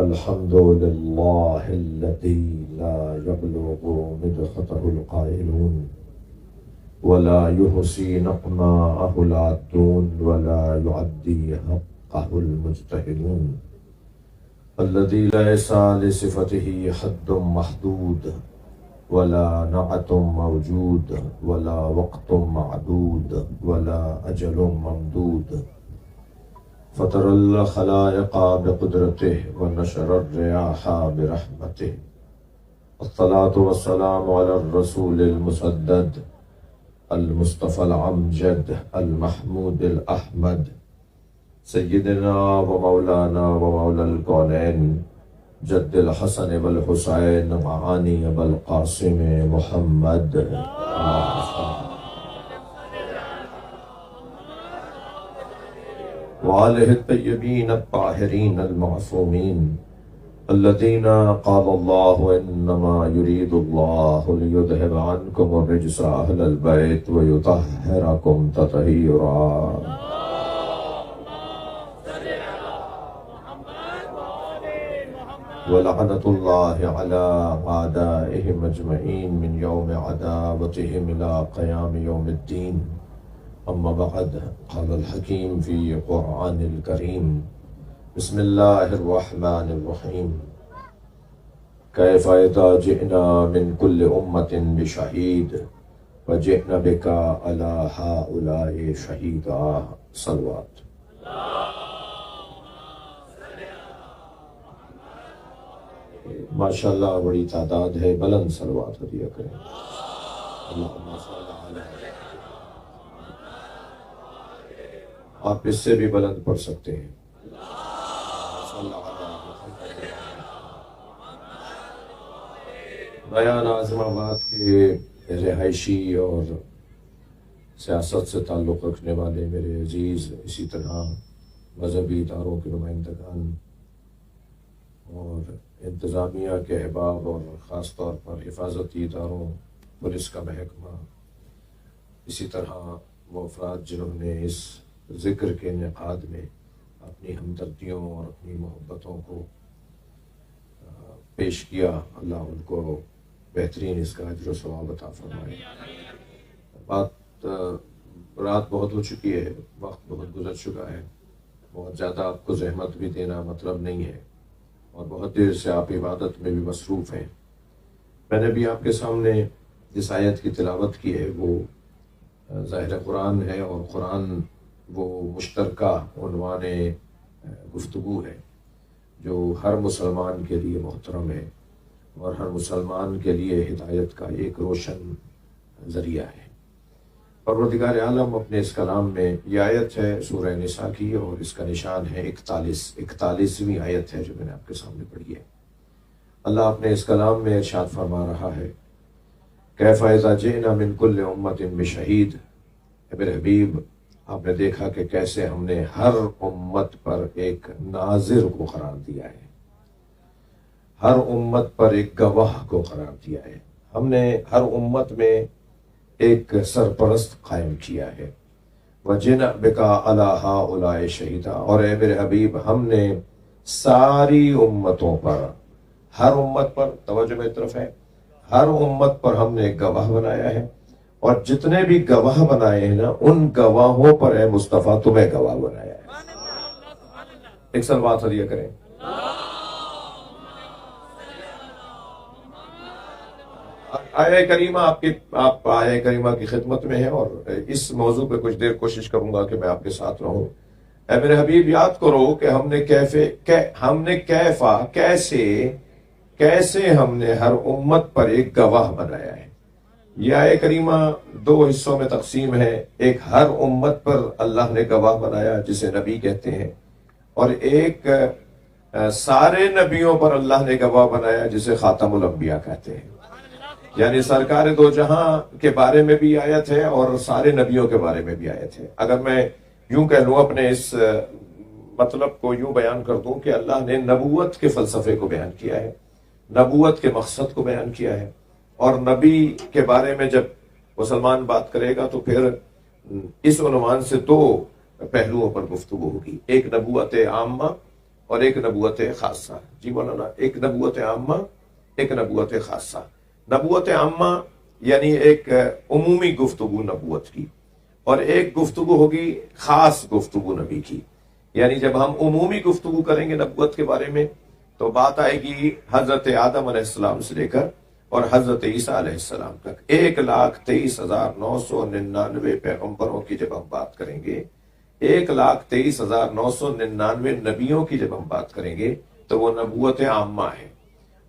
الحمد لله الذي لا يبلغ مدحته القائلون ولا يحصي نقماءه العادون ولا يعدي حقه المجتهدون الذي ليس لصفته حد محدود ولا نعت موجود ولا وقت معدود ولا أجل ممدود فطر الخلائق بقدرته ونشر الرياح برحمته الصلاة والسلام على الرسول المسدد المصطفى العمجد المحمود الأحمد سيدنا ومولانا ومولى الكونين جد الحسن والحسين معاني والقاسم محمد وآله الطيبين الطاهرين المعصومين الذين قال الله إنما يريد الله ليذهب عنكم الرجس أهل البيت ويطهركم تطهيرا ولعنة الله على أعدائهم أجمعين من يوم عداوتهم إلى قيام يوم الدين أما بعد قال الحكيم في قرآن الكريم بسم الله الرحمن الرحيم كيف إذا جئنا من كل أمة بشهيد وجئنا بك على هؤلاء شهيدا صلوات ماشاءاللہ بڑی تعداد ہے، بلند صلوات دیا کریں۔ اللہم صل علی آپ اس سے بھی بلند پڑھ سکتے ہیں۔ بیان اعظم آباد کے رہائشی اور سیاست سے تعلق رکھنے والے میرے عزیز، اسی طرح مذہبی اداروں کے نمائندگان اور انتظامیہ کے احباب اور خاص طور پر حفاظتی اداروں، پولیس کا محکمہ، اسی طرح وہ افراد جنہوں نے اس ذکر کے انعقاد میں اپنی ہمدردیوں اور اپنی محبتوں کو پیش کیا، اللہ ان کو بہترین اس کا اجر و ثواب عطا فرمائے۔ رات بہت ہو چکی ہے، وقت بہت گزر چکا ہے، بہت زیادہ آپ کو زحمت بھی دینا مطلب نہیں ہے، اور بہت دیر سے آپ عبادت میں بھی مصروف ہیں۔ میں نے بھی آپ کے سامنے جس آیت کی تلاوت کی ہے وہ ظاہر قرآن ہے، اور قرآن وہ مشترکہ عنوان گفتگو ہے جو ہر مسلمان کے لیے محترم ہے اور ہر مسلمان کے لیے ہدایت کا ایک روشن ذریعہ ہے۔ پروردگار عالم اپنے اس کلام میں، یہ آیت ہے سورہ نساء کی اور اس کا نشان ہے 41ویں آیت ہے جو میں نے آپ کے سامنے پڑھی ہے۔ اللہ اپنے اس کلام میں ارشاد فرما رہا ہے کیف اذا جئنا من کل امت بشہید، اے میرے حبیب آپ نے دیکھا کہ کیسے ہم نے ہر امت پر ایک ناظر کو قرار دیا ہے، ہر امت پر ایک گواہ کو قرار دیا ہے، ہم نے ہر امت میں ایک سرپرست قائم کیا ہے۔ وَجِنَا بِكَ عَلَىٰ هَٰؤُلَاءِ شَهِيدًا، اور اے میرے حبیب ہم نے ساری امتوں پر، ہر امت پر، توجہ میری طرف ہے، ہر امت پر ہم نے ایک گواہ بنایا ہے، اور جتنے بھی گواہ بنائے ہیں نا ان گواہوں پر اے مصطفیٰ تمہیں گواہ بنایا ہے۔ ایک صلوات علیہ کریں۔ آیہ کریمہ آپ آیہ کریمہ کی خدمت میں ہیں، اور اس موضوع پہ کچھ دیر کوشش کروں گا کہ میں آپ کے ساتھ رہوں۔ اے میرے حبیب یاد کرو کہ ہم نے کیسے ہم نے ہر امت پر ایک گواہ بنایا ہے۔ یہ آیہ کریمہ دو حصوں میں تقسیم ہے، ایک ہر امت پر اللہ نے گواہ بنایا جسے نبی کہتے ہیں، اور ایک سارے نبیوں پر اللہ نے گواہ بنایا جسے خاتم الانبیاء کہتے ہیں۔ یعنی سرکار دو جہاں کے بارے میں بھی آیت ہے اور سارے نبیوں کے بارے میں بھی آیت ہے۔ اگر میں یوں کہہ لوں، اپنے اس مطلب کو یوں بیان کر دوں کہ اللہ نے نبوت کے فلسفے کو بیان کیا ہے، نبوت کے مقصد کو بیان کیا ہے، اور نبی کے بارے میں جب مسلمان بات کرے گا تو پھر اس عنوان سے دو پہلوؤں پر گفتگو ہوگی، ایک نبوت عامہ اور ایک نبوت خاصہ. جی مولانا, ایک نبوت عامہ, ایک نبوت خاصہ. نبوت عامہ یعنی ایک عمومی گفتگو نبوت کی, اور ایک گفتگو ہوگی خاص گفتگو نبی کی. یعنی جب ہم عمومی گفتگو کریں گے نبوت کے بارے میں تو بات آئے گی حضرت آدم علیہ السلام سے لے کر اور حضرت عیسیٰ علیہ السلام تک 1,23,999 پیغمبروں کی جب ہم بات کریں گے, 1,23,999 نبیوں کی جب ہم بات کریں گے تو وہ نبوت عامہ ہے.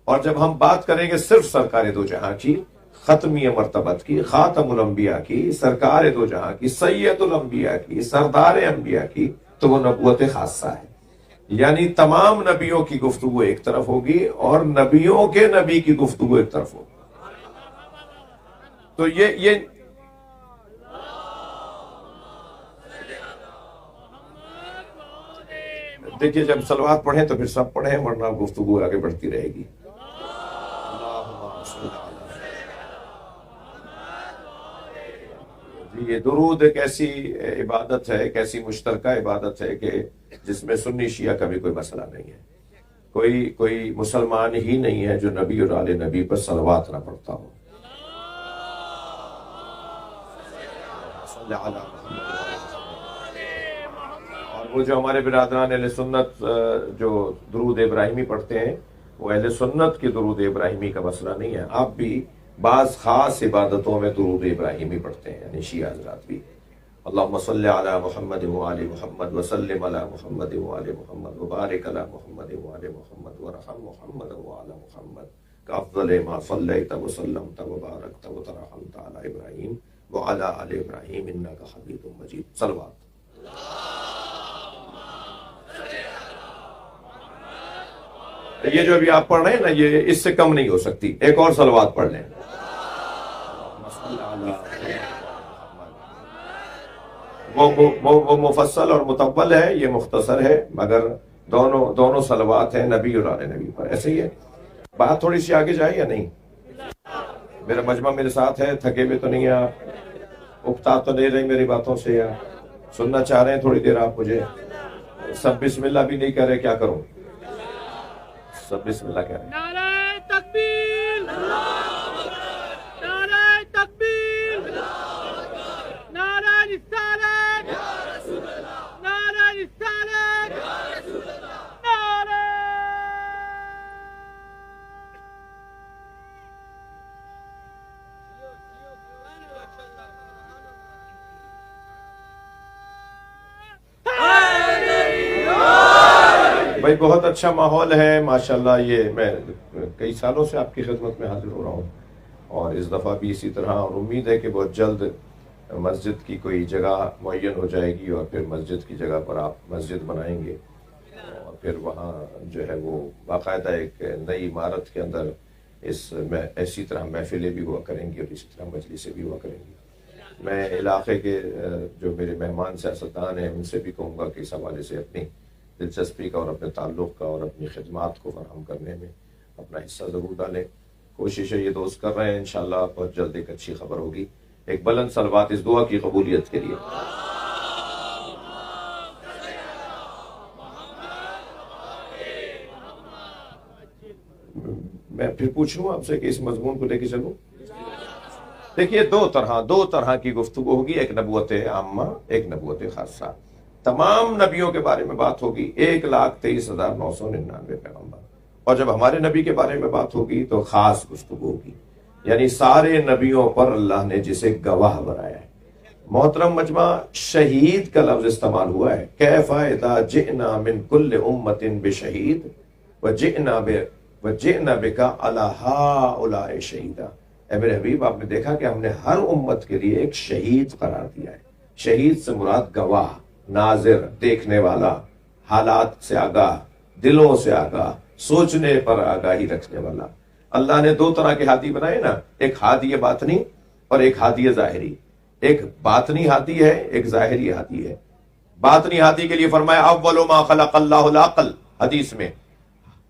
اور جب ہم بات کریں گے صرف سرکار دو جہاں کی, ختمی مرتبت کی, خاتم الانبیاء کی, سرکار دو جہاں کی, سید الانبیاء کی, سردار انبیاء کی, تو وہ نبوت خاصہ ہے. یعنی تمام نبیوں کی گفتگو ایک طرف ہوگی اور نبیوں کے نبی کی گفتگو ایک طرف ہوگی. تو یہ دیکھیے, جب صلوات پڑھیں تو پھر سب پڑھیں, ورنہ گفتگو آگے بڑھتی رہے گی. یہ درود ایک ایسی عبادت ہے, ایک ایسی مشترکہ عبادت ہے کہ جس میں سنی شیعہ کا بھی کوئی مسئلہ نہیں ہے. کوئی مسلمان ہی نہیں ہے جو نبی اور آل نبی پر صلوات نہ پڑھتا ہو. اور وہ جو ہمارے برادران اہل سنت جو درود ابراہیمی پڑھتے ہیں, وہ اہل سنت کی درود ابراہیمی کا مسئلہ نہیں ہے. آپ بھی بعض خاص عبادتوں میں درود ابراہیمی پڑھتے ہیں, یعنی شیعہ حضرات بھی. اللہم صلی علی محمد وآل محمد وسلم علی محمد وآل محمد وبارک علی محمد وآل محمد ورحم محمد وآل محمد کافضل ما صلیت وسلمت وبارکت وترحمت علی ابراہیم وعلی آل ابراہیم انک حمید مجید. صلوات. یہ جو ابھی آپ پڑھ رہے ہیں نا, یہ اس سے کم نہیں ہو سکتی. ایک اور صلوات پڑھ لیں. وہ مفصل اور مطول ہے, یہ مختصر ہے, مگر دونوں صلوات ہیں نبی اور آل نبی پر. ایسے ہی ہے. بات تھوڑی سی آگے جائے یا نہیں؟ میرا مجمع میرے ساتھ ہے, تھکے ہوئے تو نہیں, آپ اکتا تو نہیں رہی میری باتوں سے, یا سننا چاہ رہے ہیں تھوڑی دیر آپ مجھے؟ سب بسم اللہ بھی نہیں کہہ رہے, کیا کروں؟ سب بسم اللہ کہہ رہے ہیں. نعرہ تکبیر, نعرہ تکبیر, نعرہ رسالت, نعرہ رسالت, نعرہ. بھائی بہت اچھا ماحول ہے ماشاءاللہ. یہ میں کئی سالوں سے آپ کی خدمت میں حاضر ہو رہا ہوں, اور اس دفعہ بھی اسی طرح, اور امید ہے کہ بہت جلد مسجد کی کوئی جگہ معین ہو جائے گی, اور پھر مسجد کی جگہ پر آپ مسجد بنائیں گے, اور پھر وہاں جو ہے وہ باقاعدہ ایک نئی عمارت کے اندر اسی طرح محفلیں بھی ہوا کریں گی, اور اسی طرح مجلسیں بھی ہوا کریں گی. میں علاقے کے جو میرے مہمان سیاستدان ہیں ان سے بھی کہوں گا کہ اس حوالے سے اپنی دلچسپی کا اور اپنے تعلق کا اور اپنی خدمات کو فراہم کرنے میں اپنا حصہ ضرور ڈالیں. کوشش ہے یہ دوست کر رہے ہیں, انشاءاللہ بہت جلد ایک اچھی خبر ہوگی. ایک بلند صلوات اس دعا کی قبولیت کے لیے. میں پھر پوچھوں آپ سے کہ اس مضمون کو لے کے چلوں. دیکھیے, دو طرح کی گفتگو ہوگی, ایک نبوت عامہ, ایک نبوت خاصہ. تمام نبیوں کے بارے میں بات ہوگی, 1,23,999 پیغمبر. اور جب ہمارے نبی کے بارے میں بات ہوگی تو خاص گفتگو ہوگی, یعنی سارے نبیوں پر اللہ نے جسے گواہ بنایا ہے. محترم مجمع, شہید کا لفظ استعمال ہوا ہے. کیف اذا جئنا من کل امت بشہید وجئنا بک علی ہؤلاء شہیدا. اے میرے حبیب, آپ نے دیکھا کہ ہم نے ہر امت کے لیے ایک شہید قرار دیا ہے. شہید سے مراد گواہ, ناظر, دیکھنے والا, حالات سے آگاہ, دلوں سے آگاہ, سوچنے پر آگاہی رکھنے والا. اللہ نے دو طرح کے ہادی بنائے نا, ایک ہادی باطنی اور ایک ہادی ظاہری. ایک باطنی ہادی ہے, ایک ظاہری ہادی ہے. باطنی ہادی کے لیے فرمایا اول ما خلق اللہ العقل. حدیث میں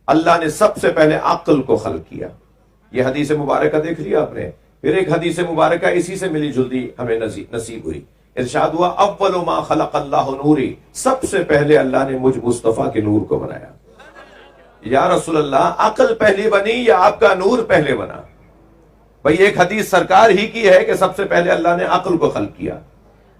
اللہ نے سب سے پہلے عقل کو خلق کیا. یہ حدیث مبارکہ دیکھ لیا آپ نے. پھر ایک حدیث مبارکہ اسی سے ملی جلدی ہمیں نصیب ہوئی ارشاد ہوا اول ما خلق اللہ نوری، سب سے پہلے اللہ نے مجھ مصطفیٰ کے نور کو بنایا۔ یا رسول اللہ عقل پہلی بنی یا آپ کا نور پہلے بنا؟ بھئی ایک حدیث سرکار ہی کی ہے کہ سب سے پہلے اللہ نے عقل کو خلق کیا،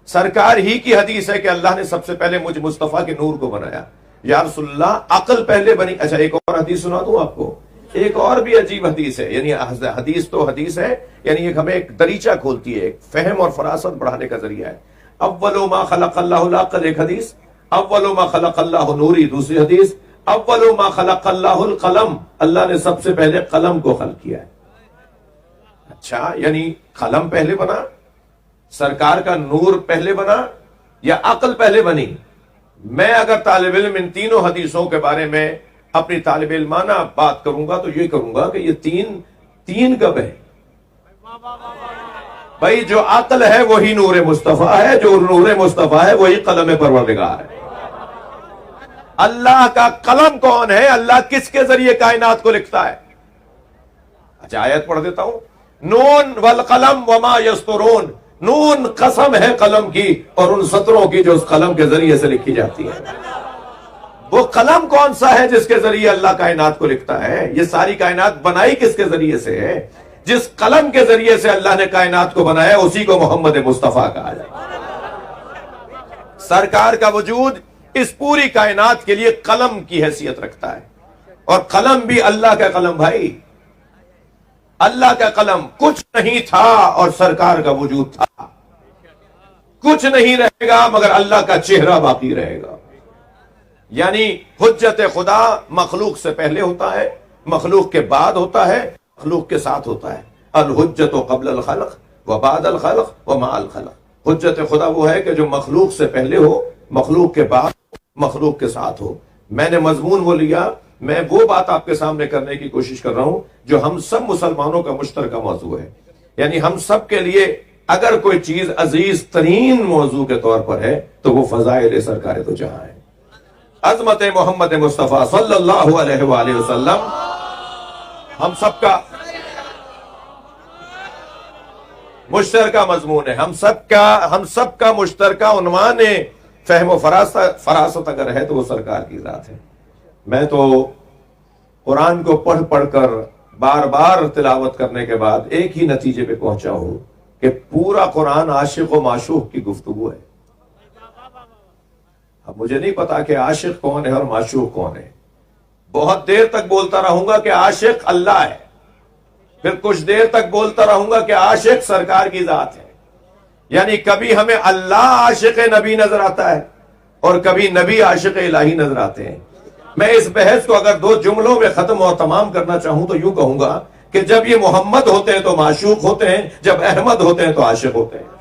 سرکار ہی کی حدیث ہے کہ اللہ نے سب سے پہلے مجھ مصطفیٰ کے نور کو بنایا۔ یا رسول اللہ عقل پہلے بنی؟ اچھا ایک اور حدیث سنا دوں آپ کو، ایک اور بھی عجیب حدیث ہے، یعنی حدیث تو حدیث ہے، یعنی ایک ہمیں ایک دریچہ کھولتی ہے، ایک فہم اور فراست بڑھانے کا ذریعہ ہے۔ اول ما خلق اللہ العقل ایک حدیث، اول ما خلق اللہ نوری دوسری حدیث، اول ما خلق اللہ القلم، اللہ نے سب سے پہلے قلم کو خلق کیا ہے۔ اچھا یعنی قلم پہلے بنا، سرکار کا نور پہلے بنا، یا عقل پہلے بنی؟ میں اگر طالب علم ان تینوں حدیثوں کے بارے میں اپنی طالب علمانہ بات کروں گا تو یہ کروں گا کہ یہ تین کب ہے؟ بھائی جو عقل ہے وہی نور مصطفیٰ ہے، جو نور مصطفیٰ ہے وہی قلم پروردگار ہے۔ اللہ کا قلم کون ہے؟ اللہ کس کے ذریعے کائنات کو لکھتا ہے؟ اچھا آیت پڑھ دیتا ہوں، نون والقلم وما یسطرون، نون قسم ہے قلم کی اور ان سطروں کی جو اس قلم کے ذریعے سے لکھی جاتی ہے۔ وہ قلم کون سا ہے جس کے ذریعے اللہ کائنات کو لکھتا ہے؟ یہ ساری کائنات بنائی کس کے ذریعے سے ہے؟ جس قلم کے ذریعے سے اللہ نے کائنات کو بنایا اسی کو محمد مصطفیٰ کہا جائے۔ سرکار کا وجود اس پوری کائنات کے لیے قلم کی حیثیت رکھتا ہے، اور قلم بھی اللہ کا قلم بھائی، اللہ کا قلم۔ کچھ نہیں تھا اور سرکار کا وجود تھا، کچھ نہیں رہے گا مگر اللہ کا چہرہ باقی رہے گا۔ یعنی حجت خدا مخلوق سے پہلے ہوتا ہے، مخلوق کے بعد ہوتا ہے، مخلوق کے ساتھ ہوتا ہے۔ الحجت قبل الخلق و بعد الخلق و مع الخلق، حجت خدا وہ ہے کہ جو مخلوق سے پہلے ہو، مخلوق کے بعد، مخلوق کے ساتھ ہو۔ میں نے مضمون وہ لیا، میں وہ بات آپ کے سامنے کرنے کی کوشش کر رہا ہوں جو ہم سب مسلمانوں کا مشترکہ موضوع ہے، یعنی ہم سب کے لیے اگر کوئی چیز عزیز ترین موضوع کے طور پر ہے تو وہ فضائل سرکار دو جہاں ہے، عظمت محمد مصطفیٰ صلی اللہ علیہ وآلہ وسلم ہم سب کا مشترکہ مضمون ہے، ہم سب کا مشترکہ عنوان ہے۔ فہم و فراست اگر ہے تو وہ سرکار کی ذات ہے۔ میں تو قرآن کو پڑھ پڑھ کر بار بار تلاوت کرنے کے بعد ایک ہی نتیجے پہ پہنچا ہوں کہ پورا قرآن عاشق و معشوق کی گفتگو ہے۔ اب مجھے نہیں پتا کہ عاشق کون ہے اور معشوق کون ہے۔ بہت دیر تک بولتا رہوں گا کہ عاشق اللہ ہے، پھر کچھ دیر تک بولتا رہوں گا کہ عاشق سرکار کی ذات ہے۔ یعنی کبھی ہمیں اللہ عاشق نبی نظر آتا ہے اور کبھی نبی عاشق الہی نظر آتے ہیں۔ میں اس بحث کو اگر 2 جملوں میں ختم اور تمام کرنا چاہوں تو یوں کہوں گا کہ جب یہ محمد ہوتے ہیں تو معشوق ہوتے ہیں، جب احمد ہوتے ہیں تو عاشق ہوتے ہیں۔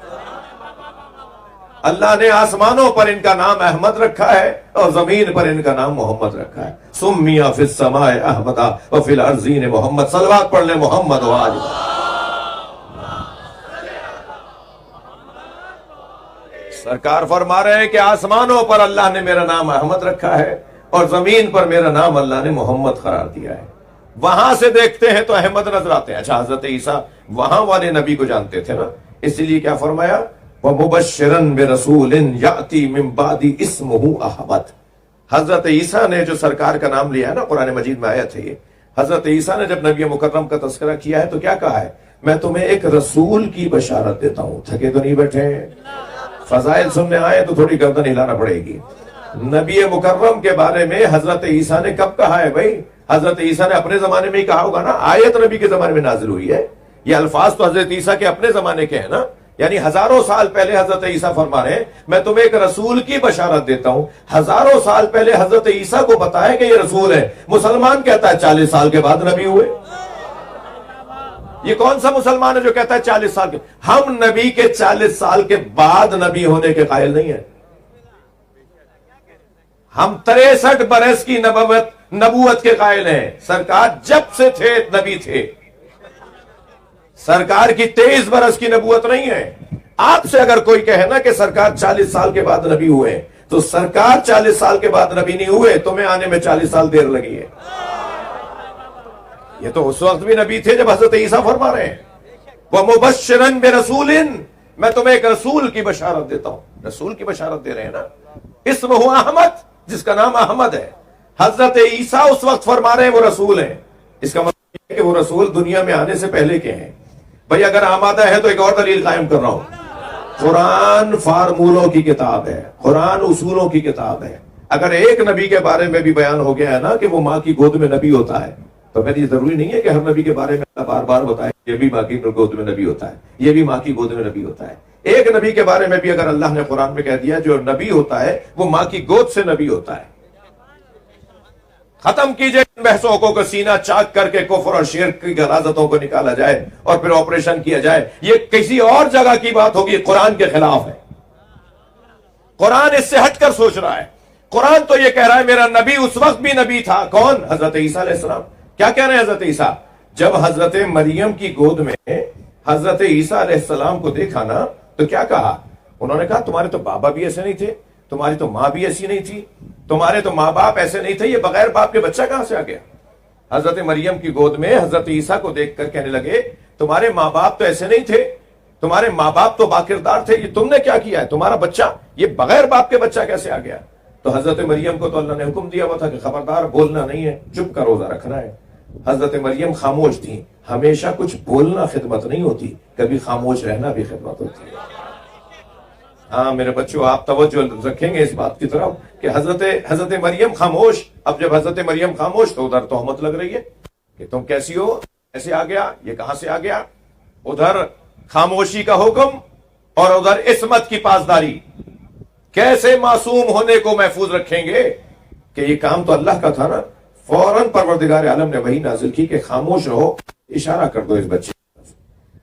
اللہ نے آسمانوں پر ان کا نام احمد رکھا ہے اور زمین پر ان کا نام محمد رکھا ہے۔ سمیٰ فی السماء احمدا وفی الارضین محمد۔ صلوات پڑھ لیں محمد و آل۔ سرکار فرما رہے ہیں کہ آسمانوں پر اللہ نے میرا نام احمد رکھا ہے اور زمین پر میرا نام اللہ نے محمد قرار دیا ہے۔ وہاں سے دیکھتے ہیں تو احمد نظر آتے ہیں۔ اچھا حضرت عیسیٰ وہاں والے نبی کو جانتے تھے نا، اسی لیے کیا فرمایا؟ وَمُبَشِّرًا بِرَسُولٍ يَأْتِي مِن بَعْدِ اسْمُهُ أَحْمَدُ۔ حضرت عیسیٰ نے جو سرکار کا نام لیا ہے نا، قرآن مجید میں آیا تھا یہ، حضرت عیسیٰ نے جب نبی مکرم کا تذکرہ کیا ہے تو کیا کہا ہے؟ میں تمہیں ایک رسول کی بشارت دیتا ہوں۔ تھکے تو نہیں بیٹھے؟ فضائل سننے آئے تو تھوڑی گردن ہلانا پڑے گی۔ نبی مکرم کے بارے میں حضرت عیسیٰ نے کب کہا ہے بھائی؟ حضرت عیسیٰ نے اپنے زمانے میں ہی کہا ہوگا نا، آیت نبی کے زمانے میں نازل ہوئی ہے۔ یہ الفاظ تو حضرت عیسیٰ کے اپنے زمانے کے ہیں نا، یعنی ہزاروں سال پہلے حضرت عیسیٰ فرما رہے ہیں میں تمہیں ایک رسول کی بشارت دیتا ہوں۔ ہزاروں سال پہلے حضرت عیسیٰ کو بتایا کہ یہ رسول ہے، مسلمان کہتا ہے 40 سال کے بعد نبی ہوئے۔ یہ کون سا مسلمان ہے جو کہتا ہے 40 سال کے؟ ہم نبی کے 40 سال کے بعد نبی ہونے کے قائل نہیں ہیں۔ ہم 63 برس کی نبوت کے قائل ہیں۔ سرکار جب سے تھے نبی تھے، سرکار کی 23 برس کی نبوت نہیں ہے۔ آپ سے اگر کوئی کہے نا کہ سرکار 40 سال کے بعد نبی ہوئے تو سرکار 40 سال کے بعد نبی نہیں ہوئے، تمہیں آنے میں 40 سال دیر لگی ہے۔ یہ تو اس وقت بھی نبی تھے جب حضرت عیسیٰ فرما رہے ہیں وَمُبَشِّرًا بِرَسُولٍ، میں تمہیں ایک رسول کی بشارت دیتا ہوں. رسول کی بشارت دے رہے ہیں نا. اسمہ احمد، جس کا نام احمد ہے. حضرت عیسیٰ اس وقت فرما رہے ہیں وہ رسول ہیں. اس کا مطلب یہ ہے کہ وہ رسول دنیا میں آنے سے پہلے کے ہیں. بھئی اگر آمادہ ہے تو ایک اور دلیل قائم کر رہا ہوں. قرآن فارمولوں کی کتاب ہے، قرآن اصولوں کی کتاب ہے. اگر ایک نبی کے بارے میں بھی بیان ہو گیا ہے نا کہ وہ ماں کی گود میں نبی ہوتا ہے، تو پھر یہ ضروری نہیں ہے کہ ہر نبی کے بارے میں اللہ بار بار بتائے یہ بھی ماں کی گود میں نبی ہوتا ہے، یہ بھی ماں کی گود میں نبی ہوتا ہے. ایک نبی کے بارے میں بھی اگر اللہ نے قرآن میں کہہ دیا جو نبی ہوتا ہے وہ ماں کی گود سے نبی ہوتا ہے. ختم کیجئے ان بحثوں کو سینہ چاک کر کے کفر اور شرک کی غلاظتوں کو نکالا جائے اور پھر آپریشن کیا جائے. یہ کسی اور جگہ کی بات ہوگی، قرآن کے خلاف ہے. قرآن اس سے ہٹ کر سوچ رہا ہے. قرآن تو یہ کہہ رہا ہے میرا نبی اس وقت بھی نبی تھا. کون؟ حضرت عیسیٰ علیہ السلام. کیا کہہ رہے ہیں حضرت عیسیٰ؟ جب حضرت مریم کی گود میں حضرت عیسیٰ علیہ السلام کو دیکھا نا تو کیا کہا؟ انہوں نے کہا تمہارے تو بابا بھی ایسے نہیں تھے، تمہاری تو ماں بھی ایسی نہیں تھی، تمہارے تو ماں باپ ایسے نہیں تھے، یہ بغیر باپ کے بچہ کہاں سے آ گیا؟ حضرت مریم کی گود میں حضرت عیسیٰ کو دیکھ کر کہنے لگے تمہارے ماں باپ تو ایسے نہیں تھے، تمہارے ماں باپ تو باکردار تھے، یہ تم نے کیا کیا ہے؟ تمہارا بچہ یہ بغیر باپ کے بچہ کیسے آ گیا؟ تو حضرت مریم کو تو اللہ نے حکم دیا ہوا تھا کہ خبردار بولنا نہیں ہے، چپ کا روزہ رکھنا ہے. حضرت مریم خاموش تھی. ہمیشہ کچھ بولنا خدمت نہیں ہوتی، کبھی خاموش رہنا بھی خدمت ہوتی ہے. ہاں میرے بچوں، آپ توجہ رکھیں گے اس بات کی طرف کہ حضرت مریم خاموش. اب جب حضرت مریم خاموش تو ادھر تہمت لگ رہی ہے کہ تم کیسی ہو، ایسے آ گیا، یہ کہاں سے آ گیا. ادھر خاموشی کا حکم اور ادھر عصمت کی پاسداری. کیسے معصوم ہونے کو محفوظ رکھیں گے کہ یہ کام تو اللہ کا تھا نا. فوراً پروردگار عالم نے وہی نازل کی کہ خاموش رہو، اشارہ کر دو اس بچے.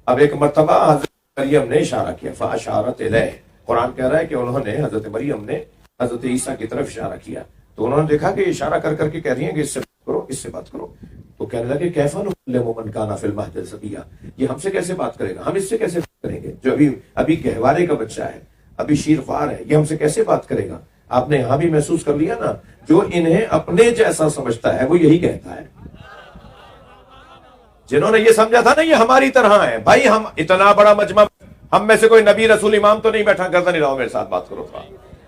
اب ایک مرتبہ حضرت مریم نے اشارہ کیا، فاشارت الیہ. قرآن کہہ رہا ہے کہ انہوں نے حضرت مریم نے حضرت عیسیٰ کی طرف اشارہ کیا تو انہوں نے دیکھا کہ اشارہ کر کر کے کہہ رہی ہیں کہ اس سے بات کرو، اس سے بات کرو. تو کہنے لگے کیف نکلم من کان فی المہد صبیا، یہ ہم سے کیسے بات کرے گا، ہم اس سے کیسے بات کریں گے جو ابھی گہوارے کا بچہ ہے، ابھی شیرخوار ہے، یہ ہم سے کیسے بات کرے گا. آپ نے یہاں بھی محسوس کر لیا نا، جو انہیں اپنے جیسا سمجھتا ہے وہ یہی کہتا ہے. جنہوں نے یہ سمجھا تھا نا یہ ہماری طرح ہے، بھائی ہم اتنا بڑا مجمع، ہم میں سے کوئی نبی رسول امام تو نہیں بیٹھا، کرتا نہیں رہا میرے ساتھ بات کرو تھا.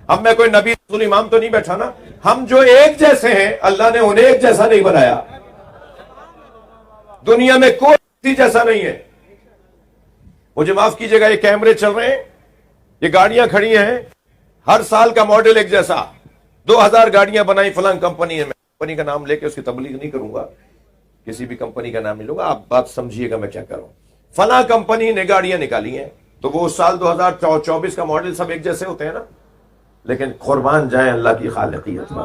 ہم میں کوئی نبی رسول امام تو نہیں بیٹھا نا. ہم جو ایک جیسے ہیں اللہ نے انہیں ایک جیسا نہیں بنایا. دنیا میں کوئی جیسا نہیں ہے. مجھے معاف کیجئے گا، یہ کیمرے چل رہے ہیں، یہ گاڑیاں کھڑی ہیں، ہر سال کا ماڈل ایک جیسا. 2000 گاڑیاں بنائی فلاں کمپنی نے. میں کمپنی کا نام لے کے اس کی تبلیغ نہیں کروں گا، کسی بھی کمپنی کا نام نہیں لوں گا، آپ بات سمجھیے گا میں کیا کروں. فلاں کمپنی نے گاڑیاں نکالی ہیں تو وہ سال 2024 کا ماڈل سب ایک جیسے ہوتے ہیں نا. لیکن قربان جائیں اللہ کی خالقیت میں،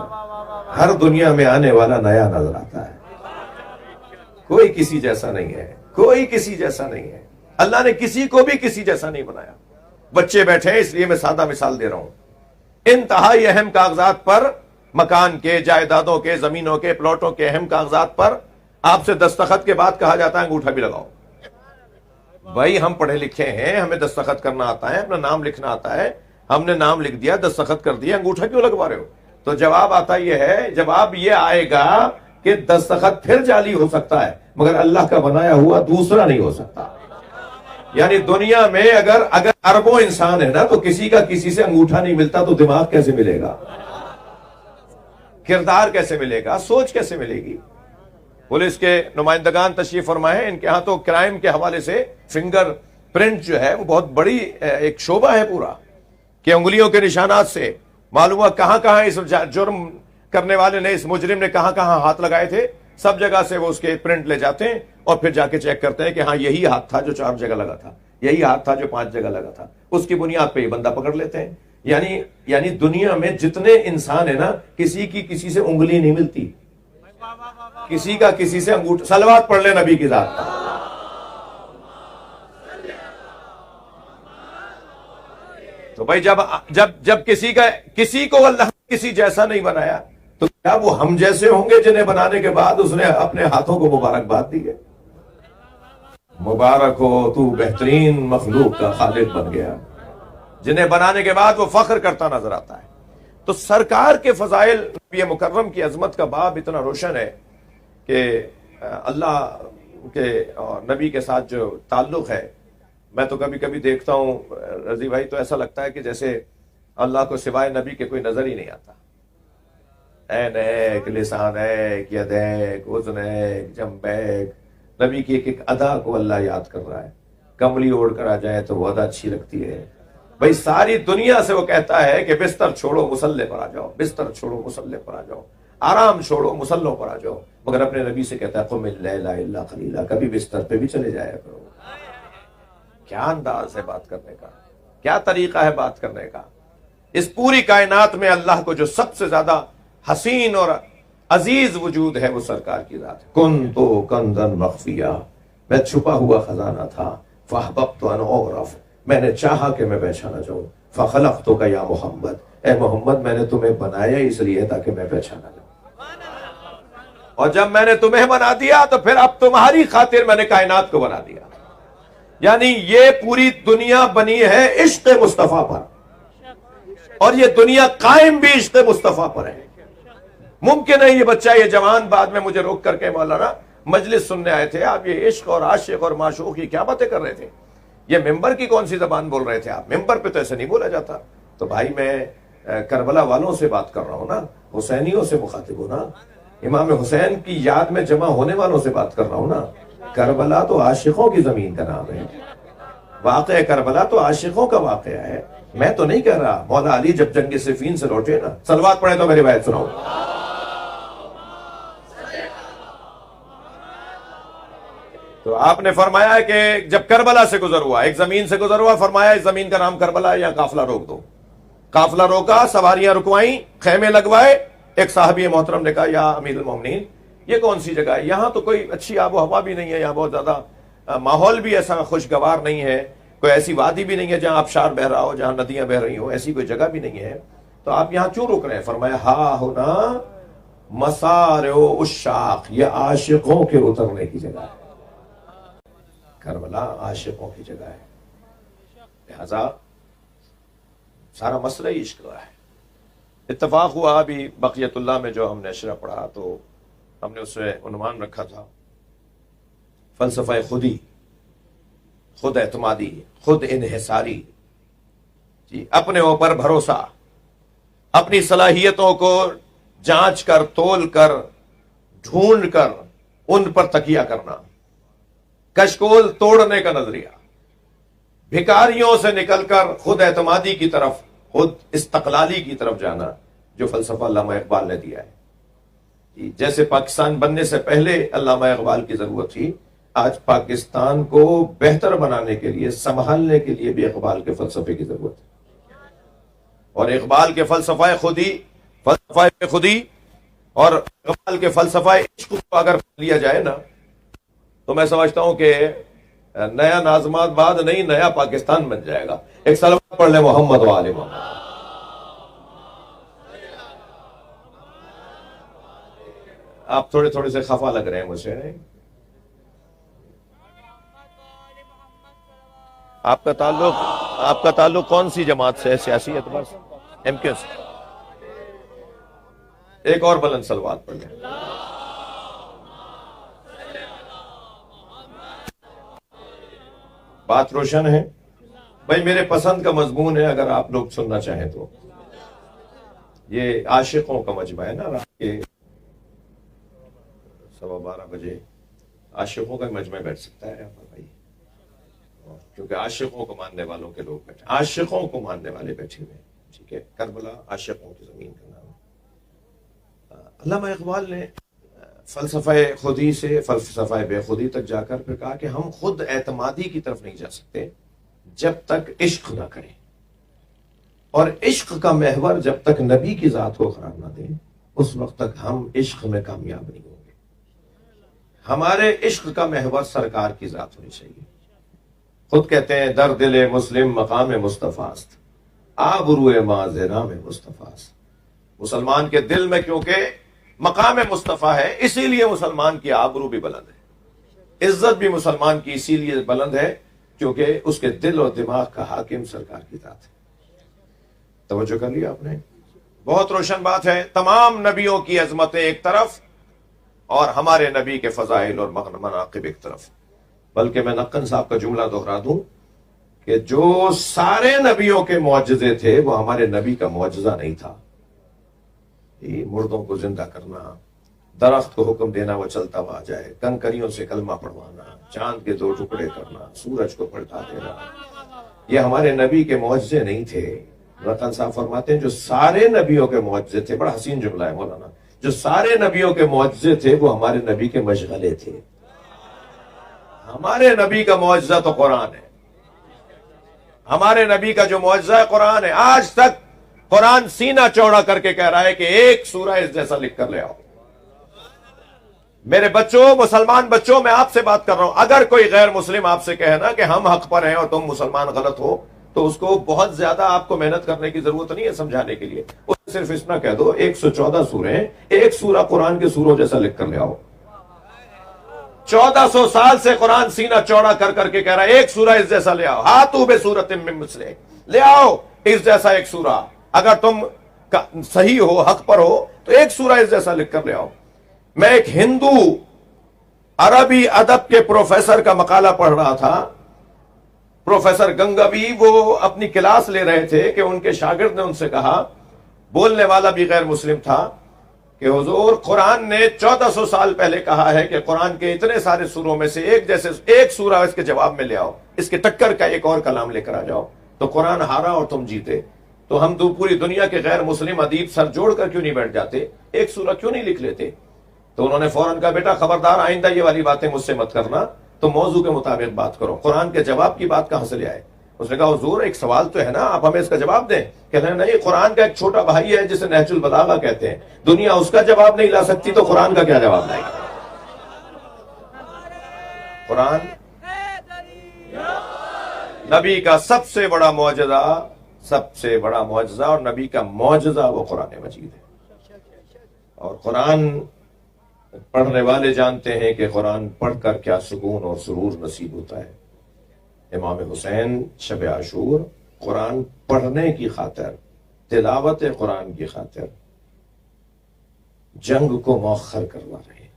ہر دنیا میں آنے والا نیا نظر آتا ہے. کوئی کسی جیسا نہیں ہے، کوئی کسی جیسا نہیں ہے. اللہ نے کسی کو بھی کسی جیسا نہیں بنایا. بچے بیٹھے ہیں اس لیے میں سادہ مثال دے رہا ہوں. انتہائی اہم کاغذات پر، مکان کے، جائیدادوں کے، زمینوں کے، پلاٹوں کے اہم کاغذات پر آپ سے دستخط کے بعد کہا جاتا ہے انگوٹھا بھی لگاؤ. بھائی ہم پڑھے لکھے ہیں، ہمیں دستخط کرنا آتا ہے، اپنا نام لکھنا آتا ہے. ہم نے نام لکھ دیا، دستخط کر دیا، انگوٹھا کیوں لگوا رہے ہو؟ تو جواب آتا یہ ہے، جواب یہ آئے گا کہ دستخط پھر جعلی ہو سکتا ہے مگر اللہ کا بنایا ہوا دوسرا نہیں ہو سکتا. یعنی دنیا میں اگر اربوں انسان ہے نا تو کسی کا کسی سے انگوٹھا نہیں ملتا تو دماغ کیسے ملے گا، کردار کیسے ملے گا، سوچ کیسے ملے گی. پولیس کے نمائندگان تشریف فرمائے ہیں، ان کے ہاں تو کرائم کے حوالے سے فنگر پرنٹ جو ہے وہ بہت بڑی ایک شعبہ ہے پورا، کہ انگلیوں کے نشانات سے معلوم ہوا کہاں کہاں اس جرم کرنے والے نے، اس مجرم نے کہاں کہاں ہاتھ لگائے تھے. سب جگہ سے وہ اس کے پرنٹ لے جاتے ہیں اور پھر جا کے چیک کرتے ہیں کہ ہاں یہی ہاتھ تھا جو 4 جگہ لگا تھا، یہی ہاتھ تھا جو 5 جگہ لگا تھا. اس کی بنیاد پہ یہ بندہ پکڑ لیتے ہیں. یعنی دنیا میں جتنے انسان ہیں نا کسی کی کسی سے انگلی نہیں ملتی، کسی کا کسی سے انگوٹھا. صلوات پڑھ لے نبی کی ذات پر. تو بھائی جب کسی کو اللہ کسی جیسا نہیں بنایا تو کیا وہ ہم جیسے ہوں گے جنہیں بنانے کے بعد اس نے اپنے ہاتھوں کو مبارکباد دی ہے؟ مبارک ہو تو بہترین مخلوق کا خالق بن گیا. جنہیں بنانے کے بعد وہ فخر کرتا نظر آتا ہے. تو سرکار کے فضائل، نبی مکرم کی عظمت کا باب اتنا روشن ہے کہ اللہ کے اور نبی کے ساتھ جو تعلق ہے، میں تو کبھی کبھی دیکھتا ہوں رضی بھائی، تو ایسا لگتا ہے کہ جیسے اللہ کو سوائے نبی کے کوئی نظر ہی نہیں آتا. عین ایک، لسان ایک، ید ایک، اذن ایک، جنب ایک، نبی کی ایک ایک ادا کو اللہ یاد کر رہا ہے. کملی اوڑھ کر آ جائے تو وہ ادا اچھی لگتی ہے. بھائی ساری دنیا سے وہ کہتا ہے کہ بستر چھوڑو مصلے پر آ جاؤ، بستر چھوڑو مصلے پر آ جاؤ، آرام چھوڑو مصلوں پر آ جاؤ، مگر اپنے نبی سے کہتا ہے قم اللیل الا قلیلا، کبھی بستر پہ بھی چلے جایا کرو. کیا انداز ہے بات کرنے کا، کیا طریقہ ہے بات کرنے کا. اس پوری کائنات میں اللہ کو جو سب سے زیادہ حسین اور عزیز وجود ہے وہ سرکار کی ذات ہے. کنت کنزا مخفیا، میں چھپا ہوا خزانہ تھا. فاحببت ان اعرف، میں نے چاہا کہ میں پہچانا جاؤں. فخلقتک یا محمد، اے محمد میں نے تمہیں بنایا اس لیے تاکہ میں پہچانا جاؤں. اور جب میں نے تمہیں بنا دیا تو پھر اب تمہاری خاطر میں نے کائنات کو بنا دیا. یعنی یہ پوری دنیا بنی ہے عشق مصطفیٰ پر، اور یہ دنیا قائم بھی عشق مصطفیٰ پر ہے. ممکن ہے یہ بچہ، یہ جوان بعد میں مجھے روک کر کے مولانا مجلس سننے آئے تھے، آپ یہ عشق اور عاشق اور معشوق کی کیا باتیں کر رہے تھے؟ یہ ممبر کی کون سی زبان بول رہے تھے آپ؟ ممبر پہ تو ایسے نہیں بولا جاتا. تو بھائی میں کربلا والوں سے بات کر رہا ہوں نا، حسینیوں سے مخاطب ہوں نا، امام حسین کی یاد میں جمع ہونے والوں سے بات کر رہا ہوں نا. کربلا تو عاشقوں کی زمین کا نام ہے، واقعہ کربلا تو عاشقوں کا واقعہ ہے. میں تو نہیں کہہ رہا. مولا علی جب جنگ صفین سے لوٹے نا، صلوات پڑھے تو میری بات سناؤ. تو آپ نے فرمایا ہے کہ جب کربلا سے گزر ہوا، ایک زمین سے گزر ہوا، فرمایا اس زمین کا نام کربلا ہے، یا قافلہ روک دو. قافلہ روکا، سواریاں رکوائیں، خیمے لگوائے. ایک صحابی محترم نے کہا یا امیر المومنین یہ کون سی جگہ ہے؟ یہاں تو کوئی اچھی آب و ہوا بھی نہیں ہے، یہاں بہت زیادہ ماحول بھی ایسا خوشگوار نہیں ہے، کوئی ایسی وادی بھی نہیں ہے جہاں آبشار بہ رہا ہو، جہاں ندیاں بہ رہی ہو، ایسی کوئی جگہ بھی نہیں ہے. تو آپ یہاں کیوں رک رہے ہیں؟ فرمایا ہا ہونا مسارع الشاق، یہ عاشقوں کے اترنے کی جگہ ہے. کربلا عاشقوں کی جگہ ہے، لہذا سارا مسئلہ عشق کا ہے. اتفاق ہوا ابھی بقیت اللہ میں جو ہم نے اشرا پڑھا تو ہم نے اس سے عنوان رکھا تھا فلسفہ خودی، خود اعتمادی، خود انحصاری. جی، اپنے اوپر بھروسہ، اپنی صلاحیتوں کو جانچ کر، تول کر، ڈھونڈ کر ان پر تکیہ کرنا، کشکول توڑنے کا نظریہ، بھکاریوں سے نکل کر خود اعتمادی کی طرف، خود استقلالی کی طرف جانا، جو فلسفہ علامہ اقبال نے دیا ہے. جیسے پاکستان بننے سے پہلے علامہ اقبال کی ضرورت تھی، آج پاکستان کو بہتر بنانے کے لیے، سنبھالنے کے لیے بھی اقبال کے فلسفے کی ضرورت ہے. اور اقبال کے فلسفہ خودی اور اقبال کے فلسفہ عشق کو اگر لیا جائے نا تو میں سمجھتا ہوں کہ نیا ناظم آباد نہیں، نیا پاکستان بن جائے گا. ایک صلوات پڑھ لیں محمد و آل محمد. آپ تھوڑے تھوڑے سے خفا لگ رہے ہیں مجھ سے. آپ کا تعلق کون سی جماعت سے ہے؟ سیاسی اعتبار سے؟ ایم کیو سے؟ ایک اور بلند صلوات پڑھ لیں. بات روشن ہے بھائی، میرے پسند کا مضمون ہے، اگر آپ لوگ سننا چاہیں تو. یہ عاشقوں کا مجمع ہے نا، رات کے 12:15 بجے عاشقوں کا مجمع بیٹھ سکتا ہے یہاں پر بھائی، کیونکہ عاشقوں کو ماننے والوں کے لوگ بیٹھے، عاشقوں کو ماننے والے بیٹھے ہوئے. ٹھیک ہے، کربلا عاشقوں کی زمین کا نام ہے. علامہ اقبال نے فلسفہ خودی سے فلسفہ بے خودی تک جا کر پھر کہا کہ ہم خود اعتمادی کی طرف نہیں جا سکتے جب تک عشق نہ کریں، اور عشق کا محور جب تک نبی کی ذات کو قرار نہ دیں اس وقت تک ہم عشق میں کامیاب نہیں ہوں گے. ہمارے عشق کا محور سرکار کی ذات ہونی چاہیے. خود کہتے ہیں در دل مسلم مقام مصطفیٰ است، آبروئے معذرام مصطفیٰ است. مسلمان کے دل میں کیونکہ مقام مصطفیٰ ہے اسی لیے مسلمان کی آبرو بھی بلند ہے، عزت بھی مسلمان کی اسی لیے بلند ہے کیونکہ اس کے دل اور دماغ کا حاکم سرکار کی ذات ہے. توجہ کر لیا آپ نے؟ بہت روشن بات ہے. تمام نبیوں کی عظمتیں ایک طرف اور ہمارے نبی کے فضائل اور مناقب ایک طرف. بلکہ میں نقن صاحب کا جملہ دہرا دوں کہ جو سارے نبیوں کے معجزے تھے وہ ہمارے نبی کا معجزہ نہیں تھا. یہ مردوں کو زندہ کرنا، درخت کو حکم دینا وہ چلتا ہوا جائے، کنکریوں سے کلمہ پڑھوانا، چاند کے 2 ٹکڑے کرنا، سورج کو پلٹا دینا، یہ ہمارے نبی کے معجزے نہیں تھے. رتن صاحب فرماتے ہیں جو سارے نبیوں کے معجزے تھے، بڑا حسین جملہ ہے مولانا، جو سارے نبیوں کے معجزے تھے وہ ہمارے نبی کے مشغلے تھے. ہمارے نبی کا معجزہ تو قرآن ہے. ہمارے نبی کا جو معجزہ ہے قرآن ہے. آج تک قرآن سینہ چوڑا کر کے کہہ رہا ہے کہ ایک سورہ اس جیسا لکھ کر لے آؤ. میرے بچوں، مسلمان بچوں، میں آپ سے بات کر رہا ہوں. اگر کوئی غیر مسلم آپ سے کہے نا کہ ہم حق پر ہیں اور تم مسلمان غلط ہو، تو اس کو بہت زیادہ آپ کو محنت کرنے کی ضرورت نہیں ہے سمجھانے کے لیے. صرف اتنا کہہ دو 114 سورے ہیں، ایک سورہ قرآن کے سوروں جیسا لکھ کر لے آؤ. 1400 سال سے قرآن سینہ چوڑا کر کر کے کہہ رہا ہے ایک سورہ اس جیسا لے آؤ. ہاتھوں بے صورت من مثلہ، لے آؤ اس جیسا ایک سورہ. اگر تم صحیح ہو، حق پر ہو، تو ایک سورہ اس جیسا لکھ کر لے آؤ. میں ایک ہندو عربی ادب کے پروفیسر کا مقالہ پڑھ رہا تھا. پروفیسر گنگوی وہ اپنی کلاس لے رہے تھے کہ ان کے شاگرد نے ان سے کہا، بولنے والا بھی غیر مسلم تھا، کہ حضور قرآن نے 1400 سال پہلے کہا ہے کہ قرآن کے اتنے سارے سوروں میں سے ایک سورہ اس کے جواب میں لے آؤ، اس کے ٹکر کا ایک اور کلام لے کر آ جاؤ. تو قرآن ہارا اور تم جیتے. تو ہم تو پوری دنیا کے غیر مسلم ادیب سر جوڑ کر کیوں نہیں بیٹھ جاتے، ایک سورہ کیوں نہیں لکھ لیتے؟ تو انہوں نے فوراً کہا، بیٹا خبردار آئندہ یہ والی باتیں مجھ سے مت کرنا، تو موضوع کے مطابق بات کرو. قرآن کے جواب کی بات کہاں سے لے آئے؟ اس نے کہا حضور ایک سوال تو ہے نا، آپ ہمیں اس کا جواب دیں. کہتے ہیں نہیں، قرآن کا ایک چھوٹا بھائی ہے جسے نہج البلاغہ کہتے ہیں، دنیا اس کا جواب نہیں لا سکتی تو قرآن کا کیا جواب لائے گا؟ قرآن نبی کا سب سے بڑا معجزہ اور نبی کا معجزہ وہ قرآن مجید ہے. اور قرآن پڑھنے والے جانتے ہیں کہ قرآن پڑھ کر کیا سکون اور سرور نصیب ہوتا ہے. امام حسین شب عاشور قرآن پڑھنے کی خاطر، تلاوت قرآن کی خاطر جنگ کو مؤخر کروا رہے ہیں.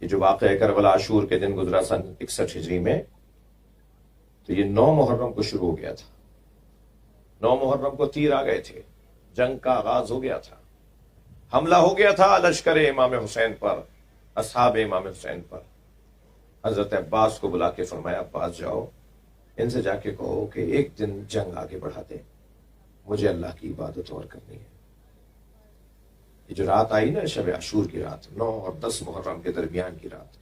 یہ جو واقعہ کربلا عاشور کے دن گزرا سن 61 ہجری میں، تو یہ 9 محرم کو شروع ہو گیا تھا. 9 محرم کو تیر آ گئے تھے، جنگ کا آغاز ہو گیا تھا، حملہ ہو گیا تھا لشکر امام حسین پر، اصحاب امام حسین پر. حضرت عباس کو بلا کے فرمایا، عباس جاؤ ان سے جا کے کہو کہ ایک دن جنگ آگے بڑھا دیں، مجھے اللہ کی عبادت اور کرنی ہے. یہ جو رات آئی نا شب عاشور کی رات، 9 اور 10 محرم کے درمیان کی رات،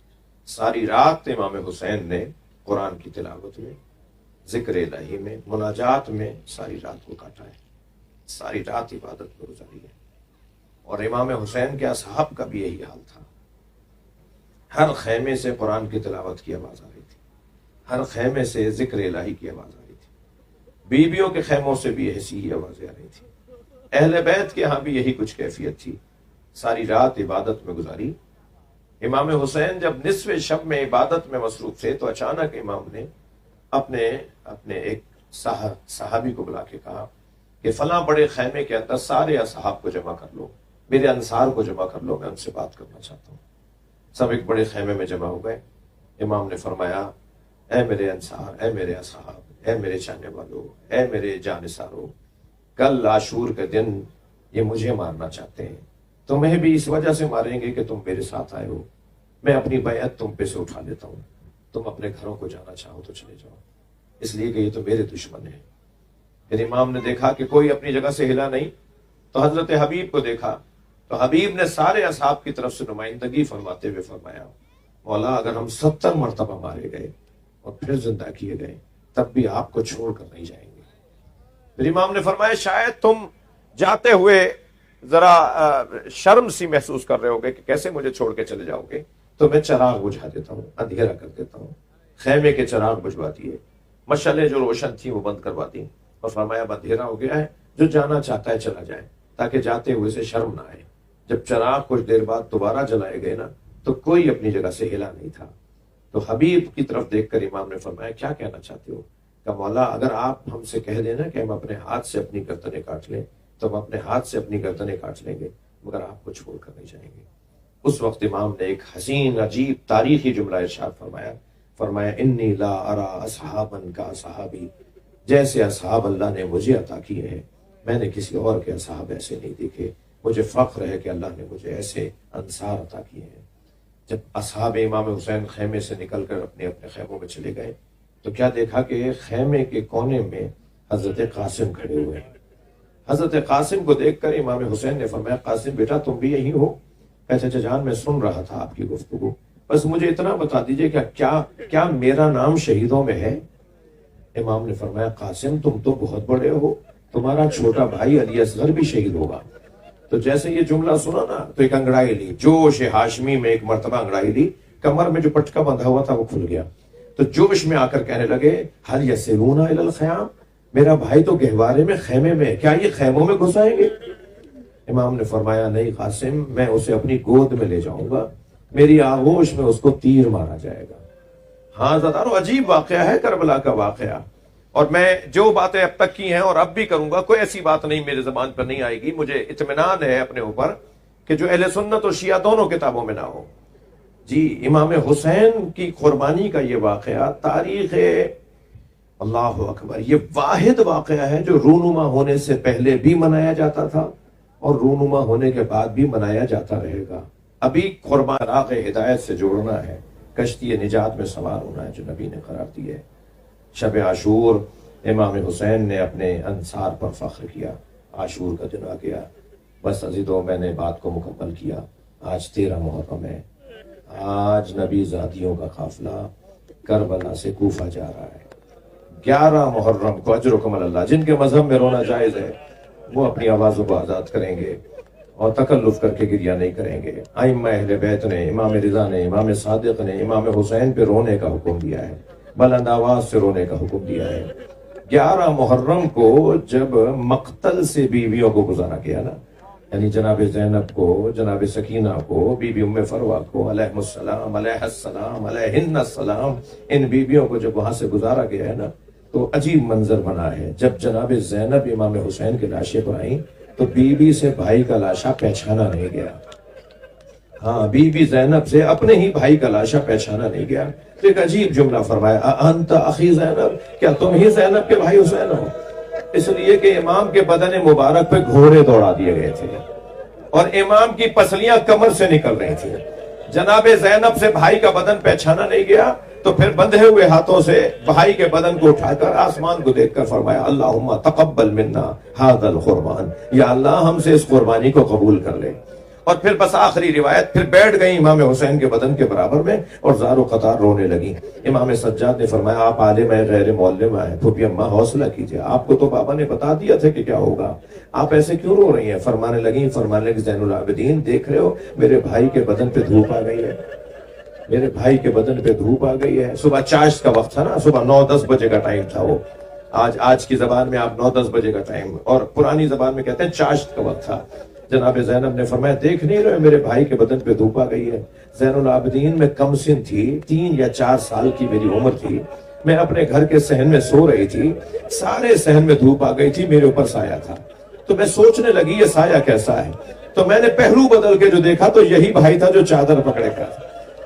ساری رات امام حسین نے قرآن کی تلاوت میں، ذکر الہی میں، مناجات میں ساری رات کو کاٹا ہے، ساری رات عبادت میں گزاری ہے. اور امام حسین کے اصحاب کا بھی یہی حال تھا. ہر خیمے سے قرآن کی تلاوت کی آواز آ رہی تھی، ہر خیمے سے ذکر الہی کی آواز آ رہی تھی. بیویوں کے خیموں سے بھی ایسی ہی آوازیں آ رہی تھی. اہل بیت کے ہاں بھی یہی کچھ کیفیت تھی. ساری رات عبادت میں گزاری. امام حسین جب نصف شب میں عبادت میں مصروف تھے تو اچانک امام نے اپنے ایک صحابی کو بلا کے کہا کہ فلاں بڑے خیمے کے اندر سارے اصحاب کو جمع کر لو، میرے انصار کو جمع کر لو، میں ان سے بات کرنا چاہتا ہوں. سب ایک بڑے خیمے میں جمع ہو گئے. امام نے فرمایا، اے میرے انصار، اے میرے اصحاب، اے میرے چاہنے والوں، اے میرے جانثاروں، کل عاشور کے دن یہ مجھے مارنا چاہتے ہیں، تمہیں بھی اس وجہ سے ماریں گے کہ تم میرے ساتھ آئے ہو. میں اپنی بیعت تم پہ سے اٹھا لیتا ہوں، تم اپنے گھروں کو جانا چاہو تو چلے جاؤ، اس لیے کہ یہ تو میرے دشمن ہیں. پھر امام نے دیکھا کہ کوئی اپنی جگہ سے ہلا نہیں، تو حضرت حبیب کو دیکھا، تو حبیب نے سارے اصحاب کی طرف سے نمائندگی فرماتے ہوئے فرمایا، مولا اگر ہم 70 مرتبہ مارے گئے اور پھر زندہ کیے گئے تب بھی آپ کو چھوڑ کر نہیں جائیں گے. پھر امام نے فرمایا، شاید تم جاتے ہوئے ذرا شرم سی محسوس کر رہے ہوگے کہ کیسے مجھے چھوڑ کے چلے جاؤ گے، تو میں چراغ بجھا دیتا ہوں، اندھیرا کر دیتا ہوں. خیمے کے چراغ بجھوا دیے، مشعلیں جو روشن تھیں وہ بند کروا دی، اور فرمایا اب اندھیرا ہو گیا ہے، جو جانا چاہتا ہے چلا جائے، تاکہ جاتے ہوئے سے شرم نہ آئے. جب چراغ کچھ دیر بعد دوبارہ جلائے گئے نا، تو کوئی اپنی جگہ سے ہلا نہیں تھا. تو حبیب کی طرف دیکھ کر امام نے فرمایا، کیا کہنا چاہتے ہو؟ کہ مولا اگر آپ ہم سے کہہ دینا کہ ہم اپنے ہاتھ سے اپنی گردنیں کاٹ لیں تو ہم اپنے ہاتھ سے اپنی گردنیں کاٹ لیں گے، مگر آپ کو چھوڑ کر نہیں جائیں گے. اس وقت امام نے ایک حسین عجیب تاریخی جملہ ارشاد فرمایا، فرمایا انی لا ارا اصحابا کا اصحابی، جیسے اصحاب اللہ نے مجھے عطا کیے ہیں میں نے کسی اور کے اصحاب ایسے نہیں دیکھے۔ مجھے فخر ہے کہ اللہ نے مجھے ایسے انصار عطا کیے ہیں۔ جب اصحاب امام حسین خیمے سے نکل کر اپنے اپنے خیموں میں چلے گئے تو کیا دیکھا کہ خیمے کے کونے میں حضرت قاسم کھڑے ہوئے ہیں۔ حضرت قاسم کو دیکھ کر امام حسین نے فرمایا قاسم بیٹا تم بھی یہی ہو؟ چچا جان میں سن رہا تھا آپ کی گفتگو، بس مجھے اتنا بتا دیجئے کہ کیا میرا نام شہیدوں میں ہے؟ امام نے فرمایا قاسم تم تو بہت بڑے ہو، تمہارا چھوٹا بھائی علی اصغر بھی شہید ہوگا۔ تو جیسے یہ جملہ سنا نا تو ایک انگڑائی لی، جوش ہاشمی میں ایک مرتبہ انگڑائی لی، کمر میں جو پٹکا بندھا ہوا تھا وہ کھل گیا، تو جوش میں آ کر کہنے لگے ہل یسیرون الی الخیام، میرا بھائی تو گہوارے میں خیمے میں، کیا یہ خیموں میں گھس آئیں گے؟ امام نے فرمایا نہیں قاسم، میں اسے اپنی گود میں لے جاؤں گا، میری آغوش میں اس کو تیر مارا جائے گا۔ ہاں زدارو عجیب واقعہ ہے کربلا کا واقعہ، اور میں جو باتیں اب تک کی ہیں اور اب بھی کروں گا کوئی ایسی بات نہیں میرے زبان پر نہیں آئے گی، مجھے اطمینان ہے اپنے اوپر کہ جو اہل سنت اور شیعہ دونوں کتابوں میں نہ ہو۔ جی امام حسین کی قربانی کا یہ واقعہ تاریخ اللہ اکبر، یہ واحد واقعہ ہے جو رونما ہونے سے پہلے بھی منایا جاتا تھا اور رونما ہونے کے بعد بھی منایا جاتا رہے گا۔ ابھی قربان راغ ہدایت سے جوڑنا ہے، کشتی نجات میں سوار ہونا ہے جو نبی نے قرار دی ہے۔ شب عاشور امام حسین نے اپنے انصار پر فخر کیا، عاشور کا دن آ گیا۔ بس عزیزو میں نے بات کو مکمل کیا، آج 13 محرم ہے، آج نبی زادیوں کا قافلہ کربلا سے کوفہ جا رہا ہے۔ 11 محرم کو اجرکم اللہ، جن کے مذہب میں رونا جائز ہے وہ اپنی آوازوں کو آزاد کریں گے اور تکلف کر کے گریہ نہیں کریں گے۔ ائمہ اہل بیت نے، امام رضا نے، امام صادق نے امام حسین پہ رونے کا حکم دیا ہے، بلند آواز سے رونے کا حکم دیا ہے۔ 11 محرم کو جب مقتل سے بیویوں کو گزارا گیا نا، یعنی جناب زینب کو، جناب سکینہ کو، بی بی ام فروہ کو علیہ السلام، علیہ السلام، علیہن السلام، ان بیویوں کو جب وہاں سے گزارا گیا ہے نا تو عجیب منظر بنا ہے۔ جب جناب زینب امام حسین کے لاشے پر آئیں تو بی بی سے بھائی کا لاشا پہچانا نہیں گیا۔ ہاں بی بی زینب سے اپنے ہی بھائی کا لاشا پہچانا نہیں گیا۔ تو ایک عجیب جملہ فرمایا انت اخی زینب، کیا تم ہی زینب کے بھائی حسین ہو؟ اس لیے کہ امام کے بدن مبارک پہ گھوڑے دوڑا دیے گئے تھے اور امام کی پسلیاں کمر سے نکل رہی تھی۔ جناب زینب سے بھائی کا بدن پہچانا نہیں گیا تو پھر بندھے ہوئے ہاتھوں سے بھائی کے بدن کو اٹھا کر آسمان کو دیکھ کر فرمایا اللہم تقبل منا ھذا القربان، یا اللہ ہم سے اس قربانی کو قبول کر لے۔ اور پھر بس آخری روایت، پھر بیٹھ گئی امام حسین کے بدن کے برابر میں اور زار و قطار رونے لگی۔ امام سجاد نے فرمایا آپ عالم ہیں غیر معلم ہیں، پھوپھی اماں حوصلہ کیجئے، آپ کو تو بابا نے بتا دیا تھا کہ کیا ہوگا، آپ ایسے کیوں رو رہی ہیں؟ فرمانے لگی زین العابدین دیکھ رہے ہو میرے بھائی کے بدن پہ دھوپ آ گئی ہے، میرے بھائی کے بدن پہ دھوپ آ گئی ہے۔ صبح چاشت کا وقت تھا نا، صبح 9-10 بجے کا ٹائم تھا، وہ آج کی زبان میں آپ 9-10 بجے کا ٹائم، اور پرانی زبان میں کہتے ہیں چاشت کا وقت تھا۔ جناب زینب نے فرمایا دیکھ نہیں رہے میرے بھائی کے بدن پہ دھوپ آ گئی ہے۔ زین العابدین میں کم سن تھی، 3 یا 4 سال کی میری عمر تھی، میں اپنے گھر کے صحن میں سو رہی تھی، سارے صحن میں دھوپ آ گئی تھی، میرے اوپر سایہ تھا، تو میں سوچنے لگی یہ سایہ کیسا ہے، تو میں نے پہلو بدل کے جو دیکھا تو یہی بھائی تھا جو چادر پکڑے کھڑا تھا۔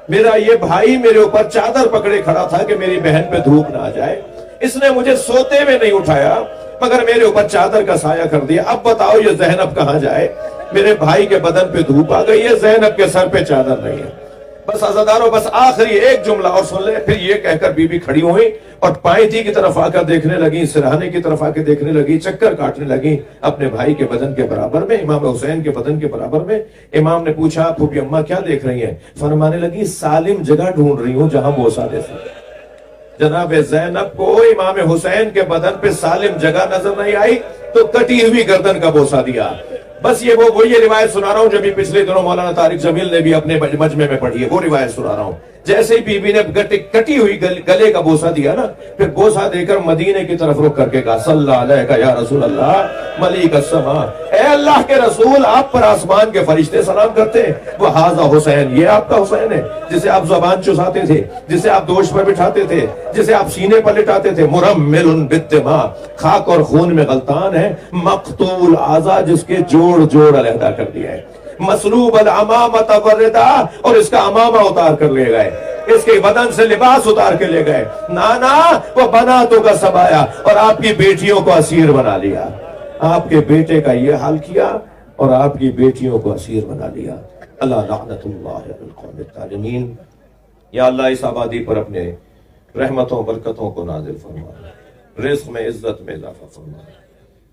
میرا یہ بھائی میرے اوپر چادر پکڑے کھڑا تھا کہ میری بہن پہ دھوپ نہ آ جائے۔ اس نے مجھے سوتے میں نہیں اٹھایا مگر میرے اوپر چادر کا سایہ کر دیا۔ اب بتاؤ یہ زینب کہاں جائے؟ میرے بھائی کے بدن پہ دھوپ آ گئی ہے، زینب کے سر پہ چادر نہیں ہے۔ بس عزادارو بس آخری ایک جملہ اور سن لے، پھر یہ کہہ کر بی بی کھڑی ہوئی اور پائیدی کی طرف آ کر دیکھنے لگی، سرہانے کی طرف آ کے دیکھنے لگی، چکر کاٹنے لگی اپنے بھائی کے بدن کے برابر میں، امام حسین کے بدن کے برابر میں۔ امام نے پوچھا پھوپھی اماں کیا دیکھ رہی ہیں؟ فرمانے لگی سالم جگہ ڈھونڈ رہی ہوں جہاں بوسہ دے سکے۔ جناب زینب کو امام حسین کے بدن پہ سالم جگہ نظر نہیں آئی تو کٹی ہوئی گردن کا بوسہ دیا۔ بس یہ وہ یہ روایت سنا رہا ہوں جو بھی پچھلے دنوں مولانا طارق جمیل نے بھی اپنے مجمع میں پڑھی ہے، وہ روایت سنا رہا ہوں۔ جیسے ہی بی بی نے کٹی ہوئی گلے کا بوسہ دیا نا، پھر بوسہ دے کر مدینے کی طرف رخ کر کے کہا صلی اللہ علیہ یا رسول اللہ ملیک السماء، اے اللہ کے رسول آپ پر آسمان کے فرشتے سلام کرتے ہیں۔ وہ ھذا حسین، یہ آپ کا حسین ہے جسے آپ زبان چساتے تھے، جسے آپ دوش پر بٹھاتے تھے، جسے آپ سینے پر لٹاتے تھے، مرمل بالدماء، خاک اور خون میں غلطان ہے، مقتول اعضا جس کے جوڑ علیحدہ کر دیا ہے، مسلوب الامامۃ والرداء، اور اس کا امامہ اتار کر لے گئے، اس کے بدن سے لباس اتار کے لے گئے. نانا وہ بناتوں کا سبایا اور آپ کی بیٹیوں کو اسیر بنا لیا. آپ کے بیٹے کا یہ حال کیا اور آپ کی بیٹیوں کو اسیر بنا لیا. اللہ لعنت اللہ علی القوم الظالمین. یا اللہ اس آبادی پر اپنے رحمتوں برکتوں کو نازل فرما, رزق میں عزت میں اضافہ فرما.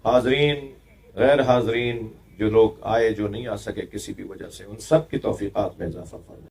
حاضرین غیر حاضرین جو لوگ آئے جو نہیں آ سکے کسی بھی وجہ سے, ان سب کی توفیقات میں اضافہ فرما.